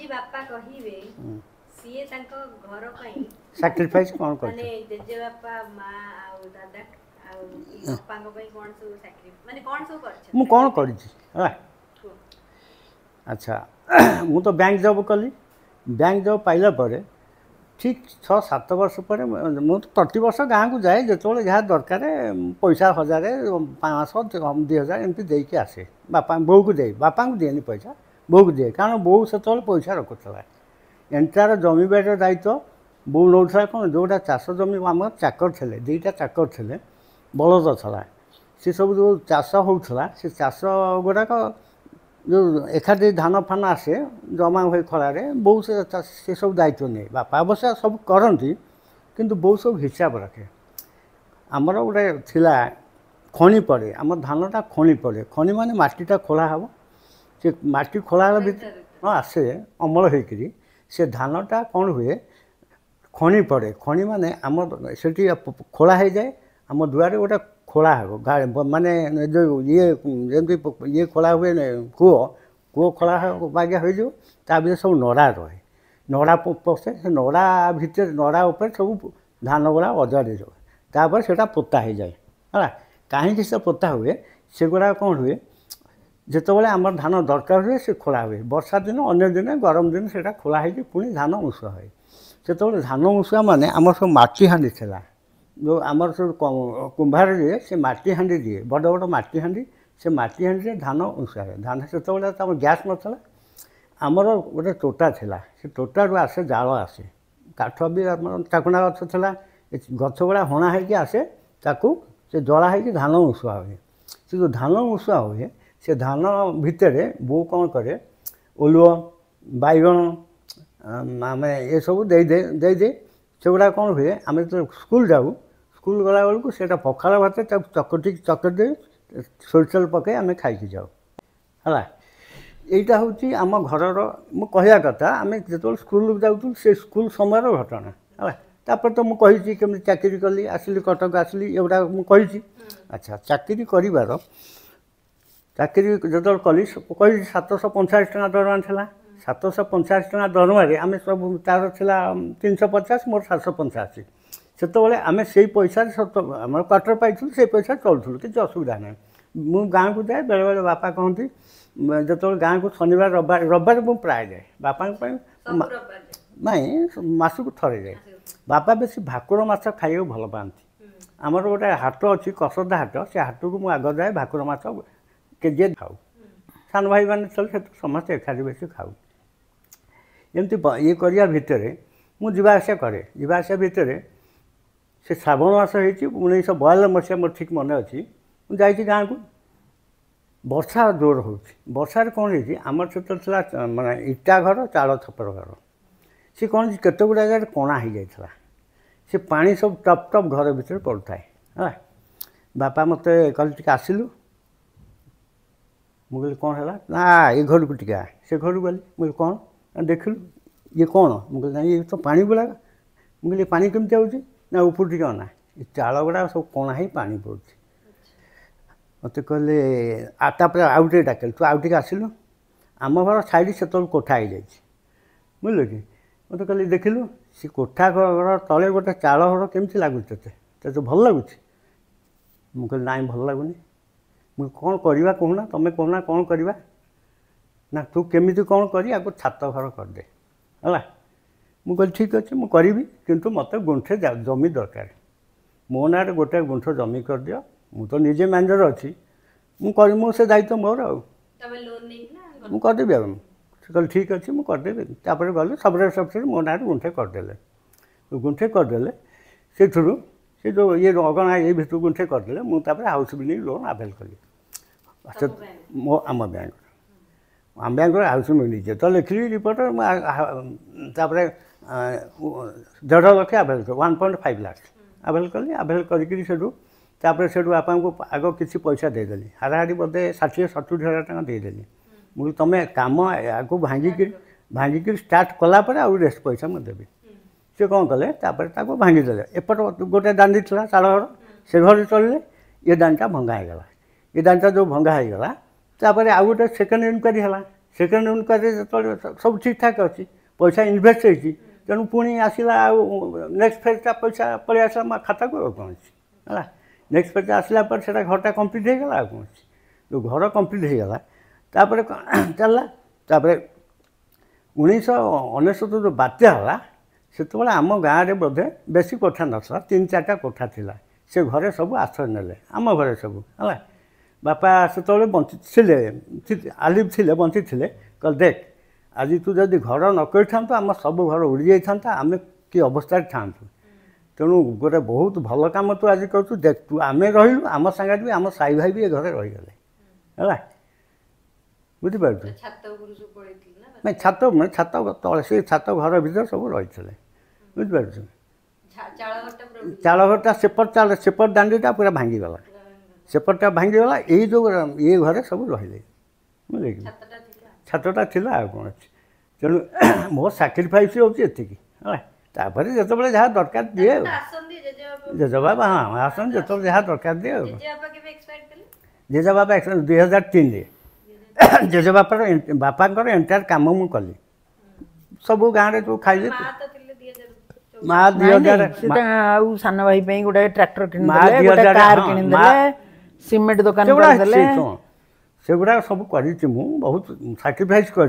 ଆଜି ବାପା କହିବେ ସିଏ ତାଙ୍କ ଘର ପାଇଁ ସାକ୍ରିଫାଇସ୍ କ'ଣ ମାନେ କରିଛି? ଜେଜେବାପା ମା ଆଉ ଦାଦା ଆଉ ବାପାଙ୍କ ପାଇଁ କ'ଣ ସବୁ ସାକ୍ରିଫାଇସ୍ ମାନେ କ'ଣ ସବୁ କରିଛନ୍ତି? ମୁଁ କ'ଣ କରିଛି ହେଲା। ଆଚ୍ଛା ମୁଁ ତ ବ୍ୟାଙ୍କ ଜବ୍ କଲି। ବ୍ୟାଙ୍କ ଜବ୍ ପାଇଲା ପରେ ଠିକ୍ 6-7 ବର୍ଷ ପରେ ମୁଁ ତ ପ୍ରତିବର୍ଷ ଗାଁକୁ ଯାଏ, ଯେତେବେଳେ ଯାହା ଦରକାର ପଇସା 1000 500 2000 ଏମିତି ଦେଇକି ଆସେ। ବାପା ବୋଉକୁ ଦେଇ, ବାପାଙ୍କୁ ଦିଏନି ପଇସା, ବୋଉକୁ ଦିଏ, କାରଣ ବୋଉ ସେତେବେଳେ ପଇସା ରଖୁଥିଲା। ଏଣ୍ଟାର ଜମିବାଡ଼ିର ଦାୟିତ୍ୱ ବୋଉ ନେଉଥିଲା। କ'ଣ ଯେଉଁଟା ଚାଷ ଜମି ଆମର ଚାକର ଥିଲେ, 2ଟା ଚାକର ଥିଲେ, ବଳଦ ଥିଲା, ସେସବୁ ଯେଉଁ ଚାଷ ହେଉଥିଲା ସେ ଚାଷ ଗୁଡ଼ାକ ଯେଉଁ ଏକାଠି ଧାନ ଫାନ ଆସେ ଜମା ହୁଏ ଖଳାରେ, ବୋଉ ସେସବୁ ଦାୟିତ୍ୱ ନିଏ। ବାପା ଅବଶ୍ୟ ସବୁ କରନ୍ତି, କିନ୍ତୁ ବୋଉ ସବୁ ହିସାବ ରଖେ। ଆମର ଗୋଟେ ଥିଲା ଖଣି ପଡ଼େ, ଆମ ଧାନଟା ଖଣି ପଡ଼େ। ଖଣି ମାନେ ମାଟିଟା ଖୋଳା ହେବ, ସେ ମାଟି ଖୋଳା ହେଲା ଭିତରେ ଆସେ ଅମଳ ହେଇକିରି ସେ ଧାନଟା କ'ଣ ହୁଏ, ଖଣି ପଡ଼େ। ଖଣି ମାନେ ଆମ ସେଠି ଖୋଳା ହେଇଯାଏ, ଆମ ଦୁଆରେ ଗୋଟେ ଖୋଳା ହେବ, ମାନେ ଯେଉଁ ଯେମିତି ଇଏ ଖୋଳା ହୁଏ କୂଅ ଖୋଳା ବାଗିଆ ହୋଇଯିବ, ତା ଭିତରେ ସବୁ ନଡ଼ା ରହେ, ନଡ଼ା ପଶେ, ସେ ନଡ଼ା ଭିତରେ ନଡ଼ା ଉପରେ ସବୁ ଧାନ ଗୁଡ଼ା ଅଜାଡ଼ି ରହେ, ତାପରେ ସେଇଟା ପୋତା ହେଇଯାଏ ହେଲା। କାହିଁକି ସେ ପୋତା ହୁଏ, ସେଗୁଡ଼ାକ କ'ଣ ହୁଏ, ଯେତେବେଳେ ଆମର ଧାନ ଦରକାର ହୁଏ ସେ ଖୋଳା ହୁଏ। ବର୍ଷା ଦିନ, ଅନ୍ୟ ଦିନେ, ଗରମ ଦିନ ସେଇଟା ଖୋଳା ହେଇକି ପୁଣି ଧାନ ଉଁଷୁଆ ହୁଏ। ସେତେବେଳେ ଧାନ ଉଁଷୁଆ ମାନେ ଆମର ସବୁ ମାଟି ହାଣ୍ଡି ଥିଲା, ଯେଉଁ ଆମର ସବୁ କୁମ୍ଭାର ଦିଏ, ସେ ମାଟି ହାଣ୍ଡି ଦିଏ, ବଡ଼ ବଡ଼ ମାଟି ହାଣ୍ଡି, ସେ ମାଟି ହାଣ୍ଡିରେ ଧାନ ଉଁଷୁଆ ହୁଏ। ଧାନ ସେତେବେଳେ ତ ଆମର ଗ୍ୟାସ୍ ନଥିଲା, ଆମର ଗୋଟେ ତୋଟା ଥିଲା, ସେ ତୋଟାରୁ ଆସେ ଜାଳ ଆସେ, କାଠ ବି ଆମର ଟାକୁଣା ଗଛ ଥିଲା, ଗଛ ଗୁଡ଼ା ହଣା ହେଇକି ଆସେ, ତାକୁ ସେ ଜଳା ହେଇକି ଧାନ ଉଁଷୁଆ ହୁଏ। ସେ ଯେଉଁ ଧାନ ଉଁଷୁଆ ହୁଏ, ସେ ଧାନ ଭିତରେ ବୋଉ କ'ଣ କରେ, ଓଲୁଅ, ବାଇଗଣ ଆମେ ଏସବୁ ଦେଇଦିଏ। ସେଗୁଡ଼ା କ'ଣ ହୁଏ, ଆମେ ଯେତେବେଳେ ସ୍କୁଲ ଯାଉ, ସ୍କୁଲ ଗଲାବେଳକୁ ସେଇଟା ପଖାଳ ଭାତ ତାକୁ ଚକଟି ଦେଇ ସୋରିଷ ତେଲ ପକାଇ ଆମେ ଖାଇକି ଯାଉ ହେଲା। ଏଇଟା ହେଉଛି ଆମ ଘରର, ମୁଁ କହିବା କଥା, ଆମେ ଯେତେବେଳେ ସ୍କୁଲକୁ ଯାଉଥିଲୁ ସେ ସ୍କୁଲ ସମୟର ଘଟଣା ହେଲା। ତାପରେ ତ ମୁଁ କହିଛି କେମିତି ଚାକିରି କଲି, ଆସିଲି, କଟକ ଆସିଲି, ଏଗୁଡ଼ା ମୁଁ କହିଛି। ଆଚ୍ଛା, ଚାକିରି କରିବାର, ଚାକିରି ଯେତେବେଳେ କଲି କହିଛି 750 ଟଙ୍କା ଦରମା ଥିଲା। 750 ଟଙ୍କା ଦରମାରେ ଆମେ ସବୁ, ତା'ର ଥିଲା 350, ମୋର 785। ସେତେବେଳେ ଆମେ ସେଇ ପଇସାରେ ଆମର କ୍ୱାର୍ଟର ପାଇଥିଲୁ, ସେଇ ପଇସାରେ ଚଳୁଥିଲୁ, କିଛି ଅସୁବିଧା ନାହିଁ। ମୁଁ ଗାଁକୁ ଯାଏ, ବେଳେବେଳେ ବାପା କହନ୍ତି, ଯେତେବେଳେ ଗାଁକୁ ଶନିବାର ରବିବାର ମୁଁ ପ୍ରାୟ ଯାଏ ବାପାଙ୍କ ପାଇଁ, ନାଇଁ ମାସକୁ ଥରେ ଯାଏ। ବାପା ବେଶୀ ଭାକୁର ମାଛ ଖାଇବାକୁ ଭଲ ପାଆନ୍ତି। ଆମର ଗୋଟେ ହାଟ ଅଛି, କସଦା ହାଟ, ସେ ହାଟକୁ ମୁଁ ଆଗ ଯାଏ, ଭାକୁର ମାଛ କେଜିଏ ଖାଉ, ସାନ ଭାଇମାନେ ଥିଲେ ସେଠୁ ସମସ୍ତେ ଏକାଠି ବେଶୀ ଖାଉ। ଏମିତି ଇଏ କରିବା ଭିତରେ ମୁଁ ଯିବା ଆସିବା କରେ। ଯିବା ଆସିବା ଭିତରେ ସେ ଶ୍ରାବଣ ମାସ ହେଇଛି 1992 ମସିହା, ମୋର ଠିକ୍ ମନେ ଅଛି। ମୁଁ ଯାଇଛି ଗାଁକୁ, ବର୍ଷା ଜୋର ହେଉଛି। ବର୍ଷାରେ କ'ଣ ହେଇଛି, ଆମର ସେତେବେଳେ ଥିଲା ମାନେ ଇଟା ଘର, ଚାଳ ଛପର ଘର। ସେ କ'ଣ ହେଇଛି, କେତେ ଗୁଡ଼ା ଜାଗାରେ କଣା ହେଇଯାଇଥିଲା, ସେ ପାଣି ସବୁ ଟପ୍ ଟପ୍ ଘର ଭିତରେ ପଡ଼ୁଥାଏ ହେଲା। ବାପା ମୋତେ କହିଲେ ଟିକେ ଆସିଲୁ। ମୁଁ କହିଲି କ'ଣ ହେଲା, ନା ଏ ଘରକୁ ଟିକେ ଆ। ସେ ଘରକୁ ଗଲି, ମୁଁ କହିଲି କ'ଣ, ଦେଖିଲୁ ଇଏ କ'ଣ, ମୁଁ କହିଲି ନାଇଁ ଇଏ ତ ପାଣି ଗୁଡ଼ାକ। ମୁଁ କହିଲି ପାଣି କେମିତି ହେଉଛି, ନା ଉପରୁ ଟିକେ ଅନା, ଏ ଚାଳ ଗୁଡ଼ାକ ସବୁ କଣା ହେଇ ପାଣି ପଡ଼ୁଛି। ମୋତେ କହିଲେ, ତାପରେ ଆଉ ଟିକେ ଡାକିଲେ, ତୁ ଆଉ ଟିକେ ଆସିଲୁ। ଆମ ଘର ସାଇଡ଼ ସେତେବେଳେ କୋଠା ହେଇଯାଇଛି, ବୁଝିଲ କି। ମୋତେ କହିଲେ ଦେଖିଲୁ, ସେ କୋଠା ଘର ତଳେ ଗୋଟେ ଚାଳ ଘର କେମିତି ଲାଗୁଛି ତତେ ଭଲ ଲାଗୁଛି? ମୁଁ କହିଲି ନାଇଁ ଭଲ ଲାଗୁନି। ମୁଁ କ'ଣ କରିବା କହୁନା, ତୁମେ କହୁନା କ'ଣ କରିବା? ନା ତୁ କେମିତି କ'ଣ କରି ଆକୁ ଛାତ ଘର କରିଦେ ହେଲା। ମୁଁ କହିଲି ଠିକ୍ ଅଛି, ମୁଁ କରିବି, କିନ୍ତୁ ମୋତେ ଗୁଣ୍ଠେ ଜମି ଦରକାର। ମୋ ନାଁରେ ଗୋଟେ ଗୁଣ୍ଠ ଜମି କରିଦିଅ, ମୁଁ ତ ନିଜେ ମ୍ୟାନେଜର ଅଛି, ମୁଁ ସେ ଦାୟିତ୍ୱ ମୋର, ଆଉ ମୁଁ କରିଦେବି। ଆଉ ସେ କହିଲେ ଠିକ୍ ଅଛି, ମୁଁ କରିଦେବି। ତାପରେ ଗଲେ ସବସିଡ଼ି ମୋ ନାଁରେ ଗୁଣ୍ଠେ କରିଦେଲେ। ଗୁଣ୍ଠେ କରିଦେଲେ, ସେଥିରୁ ସେ ଯେଉଁ ଇଏ ଅଗଣା ଏଇ ଭିତରୁ ଗୁଣ୍ଠେ କରିଦେଲେ। ମୁଁ ତାପରେ ହାଉସ୍ ବିଲ୍ଡିଂ ଲୋନ୍ ଆଭେଲ୍ କଲି, ଆମ ବ୍ୟାଙ୍କର ହାଉସ୍ ବିଲ୍ଡିଂ ତ ଲେଖିଲି ରିପୋର୍ଟ। ତାପରେ 1.5 ଲକ୍ଷ ଆଭେଲ୍ କଲି, 1.5 ଲାଖ ଆଭେଲ୍ କଲି। ଆଭେଲ୍ କରିକିରି ସେଠୁ ତାପରେ ସେଠୁ ବାପାଙ୍କୁ ଆଗ କିଛି ପଇସା ଦେଇଦେଲି, ହାରାହାରି ବୋଧେ 60-70 ହଜାର ଟଙ୍କା ଦେଇଦେଲି। ମୁଁ କହିଲି ତୁମେ କାମ ଆଗକୁ ଭାଙ୍ଗିକିରି ଷ୍ଟାର୍ଟ କଲା ପରେ ଆଉ ରେଷ୍ଟ ପଇସା ମୁଁ ଦେବି। ସେ କ'ଣ କଲେ, ତାପରେ ତାକୁ ଭାଙ୍ଗିଦେଲେ। ଏପଟ ଗୋଟେ ଦାଣ୍ଡି ଥିଲା ଚାଳ ଘର, ସେ ଘରେ ଚଳିଲେ। ଏ ଦାଣ୍ଡିଟା ଭଙ୍ଗା ହେଇଗଲା। ଏ ଦାଣ୍ଡିଟା ଯେଉଁ ଭଙ୍ଗା ହେଇଗଲା, ତାପରେ ଆଉ ଗୋଟେ ସେକେଣ୍ଡ ଇନକ୍ୱାରି ହେଲା। सेकेंड इनक्वारी जो सब ठीक ठाक अच्छी पैसा इनभेस्ट होती तेणु पुणी आसला नेक्स्ट फेजटा पैसा पलि आसला मो खाता को कौन है नेक्स्ट फेज आसला पर से घरटा कम्प्लीट हो गला कौन जो घर कम्प्लीट हो गला तापर चलला तापर 1999 जो बात्या है से आम गाँव में बोधे बेसी कोठा नसला 3-4टा कोठा थिला से घरे सब आश्रय नेले आम घरे सब है बापा से बंची आलिव थे बंची थे कल देख आज तू जदि घर न कर था आम सब घर उड़ी जाता आम कि अवस्था था तेणु गोटे बहुत भल कम तू आज कर देख तू आम रही आम सागर भी आम साई भाई भी घरे रहीगले है बुझीपार नहीं छात मैं छात तले से छात घर भर सब रही बुझीपार चाल घरटा सेपट दांडीटा पूरा भांगीगला सेपटा भांगीगला यही जो ये घरे सब रही बुझे छातटा थिला कौन अच्छे तेणु मो साक्रिफाइस होती है जो जहाँ दरकार दिए जेजेबाबा हाँ आसन जो जहाँ दरकार दिए जेजेबाबा 2003 जेजेबापार बापार एंटायर कम मु कली सब गाँव में जो खाइले माँ 2000 सान भाई गोटे ट्रैक्टर किन सीमेंट दुकान से गुड़ा सब करी बहुत साक्रिफाइस कर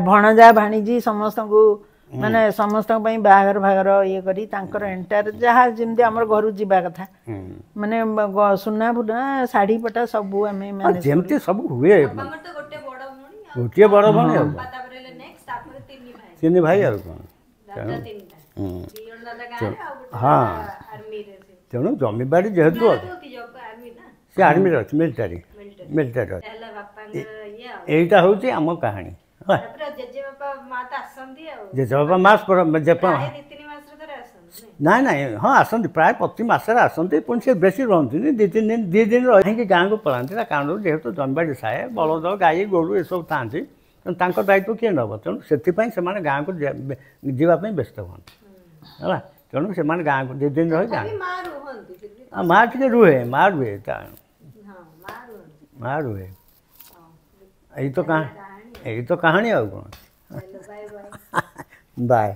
भणजा भाणीजी समस्त को माने समस्त बाहागर भागर ये करी तांकर एंटायर जहाँ जमी आम घर जावा कथा माने सुना फुना शाढ़ी पटा सब जमती सब हुए गोटे बड़ भाई तीन भाई हाँ तेणु जमीबाड़ी जेहेतु सी आर्मी अच्छे मिलिटारी यहीटा हूँ आम कहानी जेजेबापा मास ना ना हाँ आसती प्राय प्रति मसरे आसती पुणी से बेसी रुहति 2-3 दिन रही गाँव को पलांती कारण जेहेतु जमीबाड़ी साए बलद गाई गोरु ये सब था दायित्व किए नब तेणु से गाँव को जावाई व्यस्त हमें है तेणु से गाँव को 2 दिन रही गाँव माँ टे रुहे माँ रुहे माँ रुहे यही तो कहानी आ कौन बाय